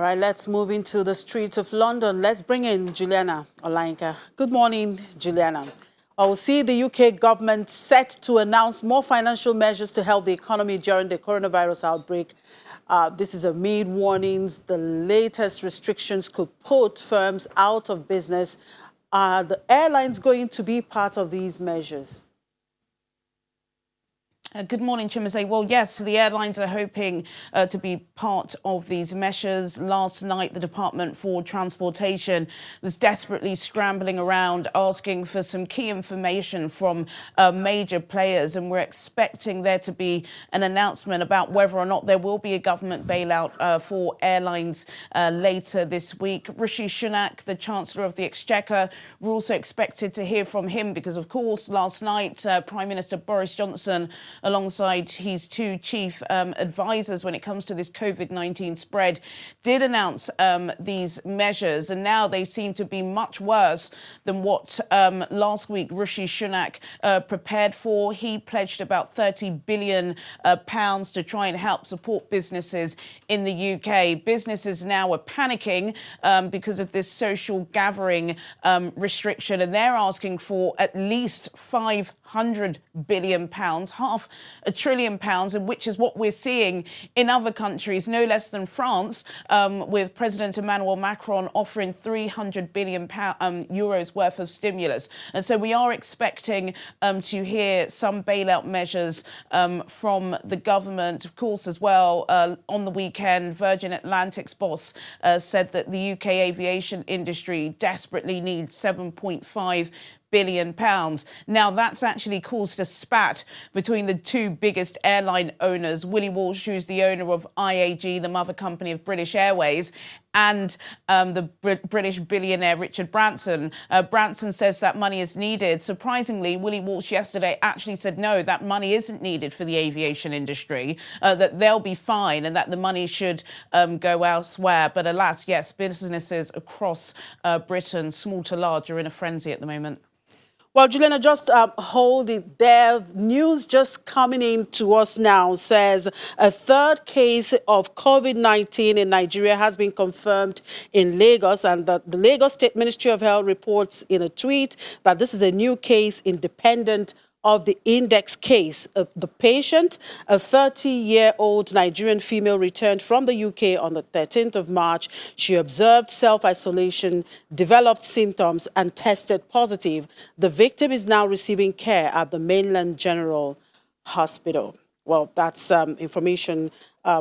right, let's move into the streets of London. Let's bring in Juliana Olayinka. Good morning, Juliana. I will see the UK government set to announce more financial measures to help the economy during the coronavirus outbreak. This is amid warnings the latest restrictions could put firms out of business. Are the airlines going to be part of these measures? Good morning, Chimese. Well, yes, the airlines are hoping to be part of these measures. Last night, the Department for Transportation was desperately scrambling around asking for some key information from major players, and we're expecting there to be an announcement about whether or not there will be a government bailout for airlines later this week. Rishi Sunak, the Chancellor of the Exchequer, we're also expected to hear from him because, of course, last night, Prime Minister Boris Johnson, alongside his two chief advisors when it comes to this COVID-19 spread, did announce these measures, and now they seem to be much worse than what last week Rishi Sunak prepared for. He pledged about £30 billion to try and help support businesses in the UK. Businesses now are panicking because of this social gathering restriction, and they're asking for at least £500 billion, half £1 trillion, and which is what we're seeing in other countries, no less than France, with President Emmanuel Macron offering €300 billion worth of stimulus. And so we are expecting to hear some bailout measures from the government. Of course, as well, on the weekend, Virgin Atlantic's boss said that the UK aviation industry desperately needs £7.5 billion. Now, that's actually caused a spat between the two biggest airline owners, Willie Walsh, who's the owner of IAG, the mother company of British Airways, and the British billionaire Richard Branson. Branson says that money is needed. Surprisingly, Willie Walsh yesterday actually said no, that money isn't needed for the aviation industry, that they'll be fine and that the money should go elsewhere. But alas, yes, businesses across Britain, small to large, are in a frenzy at the moment. Well, Juliana, just hold it there. News just coming in to us now says a third case of COVID-19 in Nigeria has been confirmed in Lagos, and the Lagos State Ministry of Health reports in a tweet that this is a new case independent of the index case. The patient, a 30-year-old Nigerian female, returned from the UK on the 13th of March. She observed self-isolation, developed symptoms, and tested positive. The victim is now receiving care at the Mainland General Hospital. Well, that's information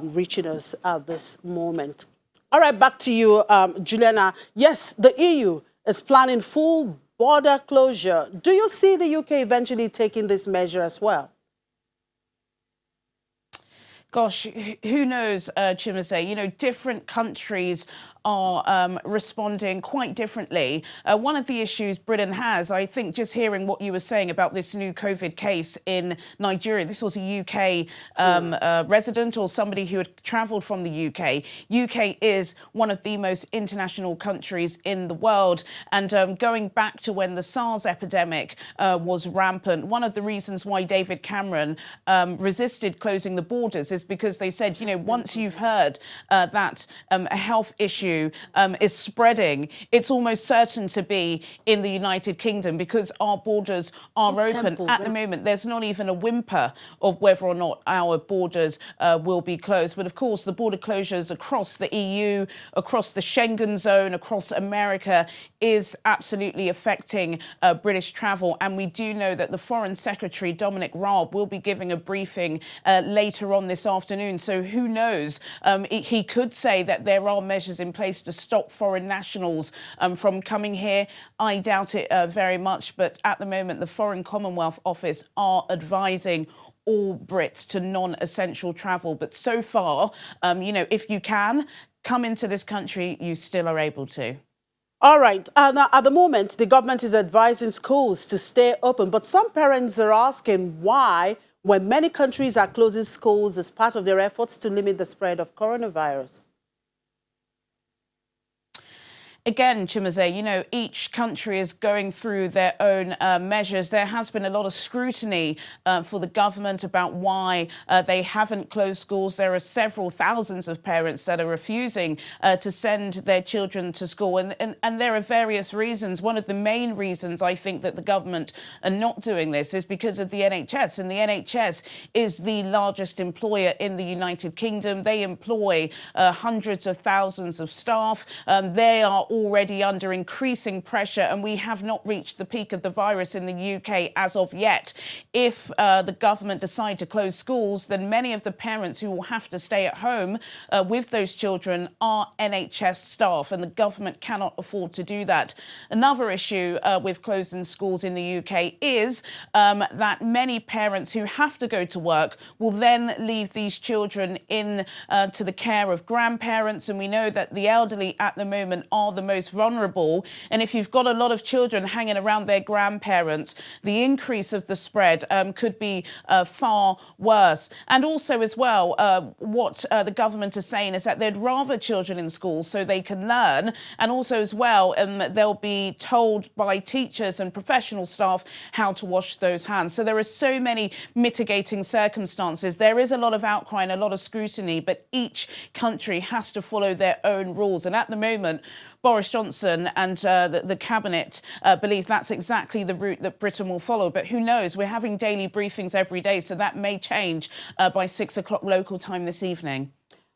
reaching us at this moment. All right, back to you, Juliana. Yes, the EU is planning full border closure. Do you see the UK eventually taking this measure as well? Gosh, who knows, Chimese? You know, different countries are responding quite differently. One of the issues Britain has, I think, just hearing what you were saying about this new COVID case in Nigeria, this was a UK resident or somebody who had travelled from the UK. UK is one of the most international countries in the world. And going back to when the SARS epidemic was rampant, one of the reasons why David Cameron resisted closing the borders is because they said, you know, once you've heard that a health issue is spreading, it's almost certain to be in the United Kingdom because our borders are open. At the moment, there's not even a whimper of whether or not our borders will be closed. But of course, the border closures across the EU, across the Schengen zone, across America is absolutely affecting British travel. And we do know that the Foreign Secretary, Dominic Raab, will be giving a briefing later on this afternoon. So who knows? He could say that there are measures in place to stop foreign nationals from coming here. I doubt it very much, but at the moment, the Foreign Commonwealth Office are advising all Brits to non-essential travel. But so far, you know, if you can come into this country, you still are able to. All right. Now, at the moment, the government is advising schools to stay open, but some parents are asking why, when many countries are closing schools as part of their efforts to limit the spread of coronavirus. Again, Chimaze, each country is going through their own measures. There has been a lot of scrutiny for the government about why they haven't closed schools. There are several thousands of parents that are refusing to send their children to school. And there are various reasons. One of the main reasons I think that the government are not doing this is because of the NHS. And the NHS is the largest employer in the United Kingdom. They employ hundreds of thousands of staff. They are already under increasing pressure, and we have not reached the peak of the virus in the UK as of yet. If the government decide to close schools, then many of the parents who will have to stay at home with those children are NHS staff, and the government cannot afford to do that. Another issue with closing schools in the UK is that many parents who have to go to work will then leave these children in to the care of grandparents, and we know that the elderly at the moment are the most vulnerable. And if you've got a lot of children hanging around their grandparents, the increase of the spread could be far worse. And also as well, what the government is saying is that they'd rather children in school so they can learn. And also as well, they'll be told by teachers and professional staff how to wash those hands. So there are so many mitigating circumstances. There is a lot of outcry and a lot of scrutiny, but each country has to follow their own rules. And at the moment, Boris Johnson and the cabinet believe that's exactly the route that Britain will follow. But who knows? We're having daily briefings every day, so that may change by 6 o'clock local time this evening.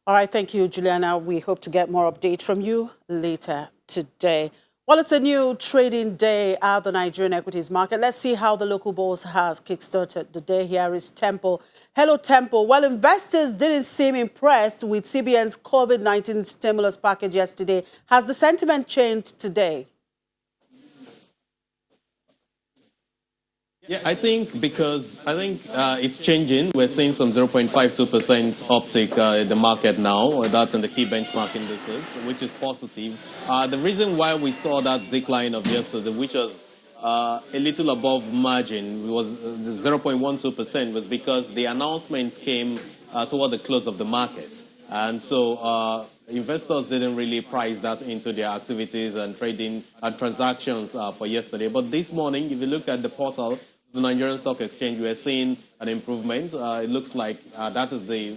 All right, thank you, Juliana. We hope to get more update from you later today. Well, it's a new trading day at the Nigerian equities market. Let's see how the local bourse has kickstarted the day. Here is Temple. Hello, Temple. Well, investors didn't seem impressed with CBN's COVID-19 stimulus package yesterday. Has the sentiment changed today? Yeah, I think it's changing. We're seeing some 0.52% uptick in the market now. That's in the key benchmark indices, which is positive. The reason why we saw that decline of yesterday, which was a little above margin, was 0.12%, was because the announcements came toward the close of the market. And so investors didn't really price that into their activities and trading and transactions for yesterday. But this morning, if you look at the portal, the Nigerian Stock Exchange, we're seeing an improvement. It looks like that is the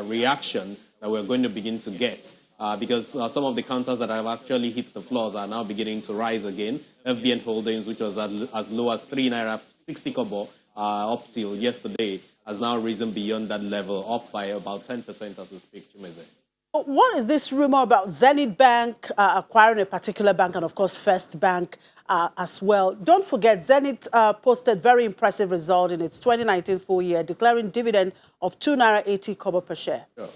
reaction that we're going to begin to get because some of the counters that have actually hit the floors are now beginning to rise again. FBN Holdings, which was as low as 3 naira 60 kobo up till yesterday, has now risen beyond that level, up by about 10% as we speak, Chimeze. What is this rumor about Zenith Bank acquiring a particular bank and, of course, First Bank as well? Don't forget, Zenith posted very impressive result in its 2019 full year, declaring dividend of 2 naira 80 kobo per share. Sure.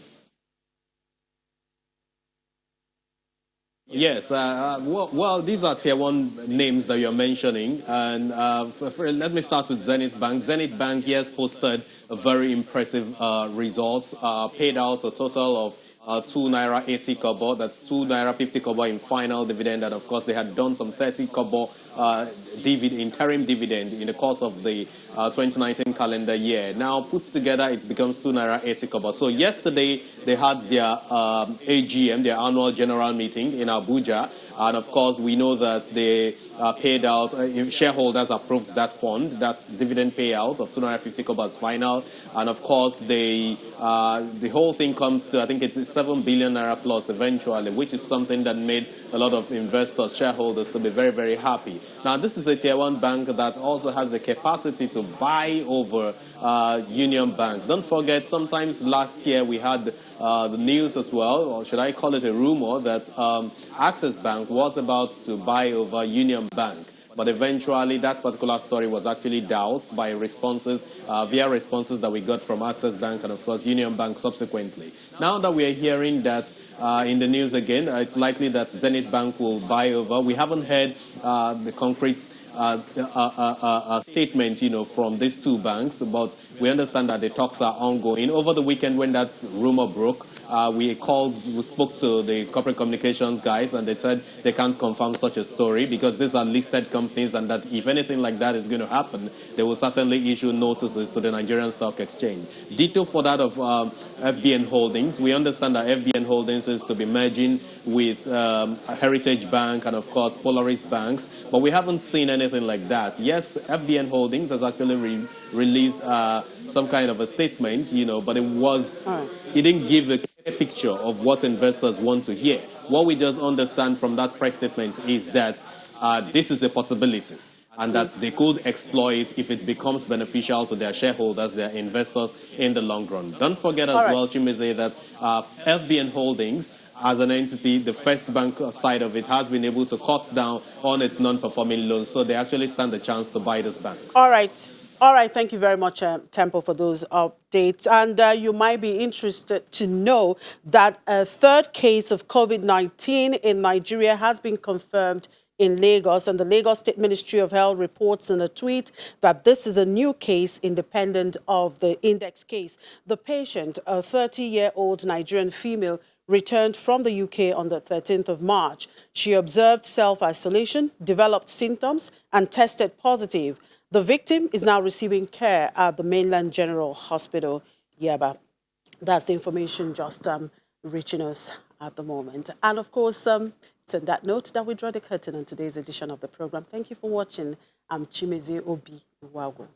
Yes, well, these are tier one names that you're mentioning. And let me start with Zenith Bank. Zenith Bank, yes, posted a very impressive results, paid out a total of 2 naira 80 kobo. That's 2 naira 50 kobo in final dividend. And of course, they had done some 30 kobo interim dividend in the course of the 2019 calendar year. Now, put together, it becomes 2 naira 80 kobo. So yesterday, they had their AGM, their annual general meeting in Abuja. And of course, we know that they paid out, shareholders approved that fund, that's dividend payout of 2 naira 50 kobo as final. And of course, the whole thing comes to, I think it's 7 billion naira plus eventually, which is something that made a lot of investors, shareholders to be very, very happy. Now, this is a tier one bank that also has the capacity to buy over Union Bank. Don't forget, sometimes last year we had the news as well, or should I call it a rumor, that Access Bank was about to buy over Union Bank. But eventually, that particular story was actually doused by responses, via responses that we got from Access Bank and, of course, Union Bank subsequently. Now that we are hearing that in the news again, it's likely that Zenith Bank will buy over. We haven't heard the concrete statement, from these two banks, but we understand that the talks are ongoing. Over the weekend, when that rumor broke, we spoke to the corporate communications guys, and they said they can't confirm such a story because these are listed companies, and that if anything like that is going to happen, they will certainly issue notices to the Nigerian Stock Exchange. Ditto for that of FBN Holdings. We understand that FBN Holdings is to be merging with Heritage Bank and, of course, Polaris Banks, but we haven't seen anything like that. Yes, FBN Holdings has actually released some kind of a statement, but it didn't give a clear picture of what investors want to hear. What we just understand from that press statement is that this is a possibility, and that they could exploit if it becomes beneficial to their shareholders, their investors in the long run. Don't forget as well, Chimeze, that FBN Holdings, as an entity, the First Bank side of it has been able to cut down on its non-performing loans, so they actually stand a chance to buy those banks. All right. Thank you very much, Temple, for those updates. And you might be interested to know that a third case of COVID-19 in Nigeria has been confirmed in Lagos, and the Lagos State Ministry of Health reports in a tweet that this is a new case independent of the index case. The patient, a 30-year-old Nigerian female, returned from the UK on the 13th of March. She observed self-isolation, developed symptoms, and tested positive. The victim is now receiving care at the Mainland General Hospital, Yaba. That's the information just reaching us at the moment. And of course, it's on that note that we draw the curtain on today's edition of the program. Thank you for watching. I'm Chimeze Obi Uwago.